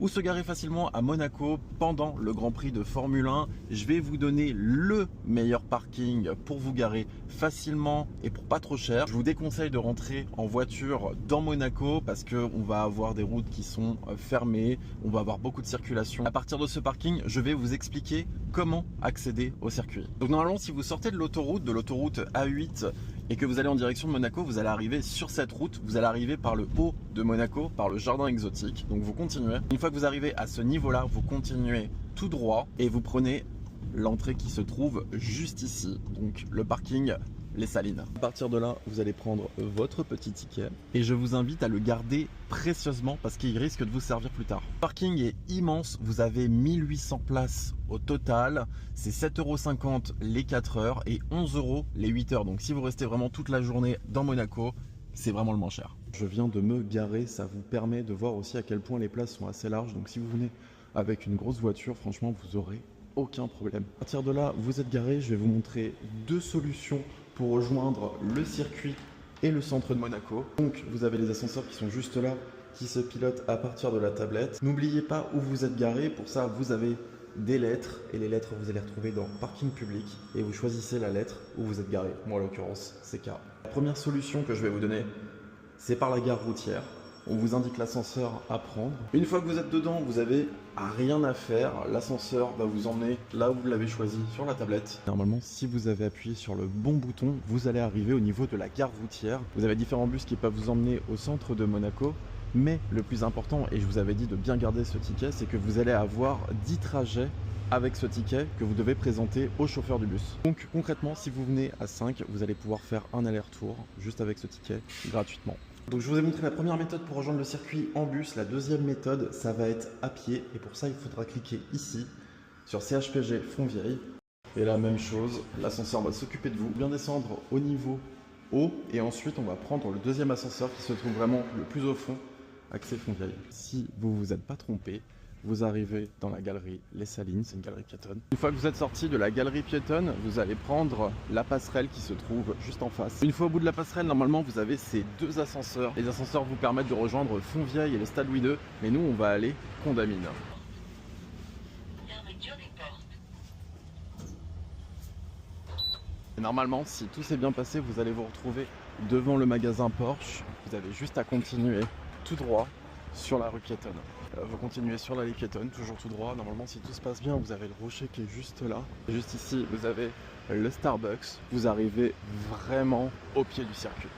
Où se garer facilement à Monaco pendant le Grand Prix de Formule 1. Je vais vous donner le meilleur parking pour vous garer facilement et pour pas trop cher. Je vous déconseille de rentrer en voiture dans Monaco parce qu'on va avoir des routes qui sont fermées, on va avoir beaucoup de circulation. À partir de ce parking, je vais vous expliquer comment accéder au circuit. Donc normalement, si vous sortez de l'autoroute A8 et que vous allez en direction de Monaco, vous allez arriver sur cette route, vous allez arriver par le haut de Monaco, par le jardin exotique. Donc vous continuez. Une fois que vous arrivez à ce niveau-là, vous continuez tout droit et vous prenez l'entrée qui se trouve juste ici, donc le parking Les Salines. À partir de là, vous allez prendre votre petit ticket et je vous invite à le garder précieusement parce qu'il risque de vous servir plus tard. Le parking est immense, vous avez 1800 places au total, c'est 7,50 € les 4 heures et 11 € les 8 heures. Donc si vous restez vraiment toute la journée dans Monaco, c'est vraiment le moins cher. Je viens de me garer, ça vous permet de voir aussi à quel point les places sont assez larges. Donc si vous venez avec une grosse voiture, franchement, vous aurez aucun problème. À partir de là, vous êtes garé, je vais vous montrer deux solutions pour rejoindre le circuit et le centre de Monaco. Donc vous avez les ascenseurs qui sont juste là, qui se pilotent à partir de la tablette. N'oubliez pas où vous êtes garé, pour ça vous avez des lettres et les lettres vous allez retrouver dans parking public et vous choisissez la lettre où vous êtes garé. Moi en l'occurrence c'est K. La première solution que je vais vous donner, c'est par la gare routière. On vous indique l'ascenseur à prendre. Une fois que vous êtes dedans, vous avez rien à faire. L'ascenseur va vous emmener là où vous l'avez choisi sur la tablette. Normalement, si vous avez appuyé sur le bon bouton, vous allez arriver au niveau de la gare routière. Vous avez différents bus qui peuvent vous emmener au centre de Monaco. Mais le plus important, et je vous avais dit de bien garder ce ticket, c'est que vous allez avoir 10 trajets avec ce ticket que vous devez présenter au chauffeur du bus. Donc concrètement, si vous venez à 5, vous allez pouvoir faire un aller-retour juste avec ce ticket gratuitement. Donc je vous ai montré la première méthode pour rejoindre le circuit en bus. La deuxième méthode, ça va être à pied. Et pour ça, il faudra cliquer ici sur CHPG Fontvieille. Et la même chose, l'ascenseur va s'occuper de vous. Bien descendre au niveau haut. Et ensuite, on va prendre le deuxième ascenseur qui se trouve vraiment le plus au fond, accès Fontvieille. Si vous vous êtes pas trompé, vous arrivez dans la galerie Les Salines, c'est une galerie piétonne. Une fois que vous êtes sorti de la galerie piétonne, vous allez prendre la passerelle qui se trouve juste en face. Une fois au bout de la passerelle, normalement vous avez ces deux ascenseurs. Les ascenseurs vous permettent de rejoindre Fontvieille et le Stade Louis II, mais nous on va aller Condamine. Et normalement, si tout s'est bien passé, vous allez vous retrouver devant le magasin Porsche. Vous avez juste à continuer tout droit sur la rue piétonne. Vous continuez sur l'allée piétonne, toujours tout droit. Normalement, si tout se passe bien, vous avez le rocher qui est juste là. Juste ici, vous avez le Starbucks. Vous arrivez vraiment au pied du circuit.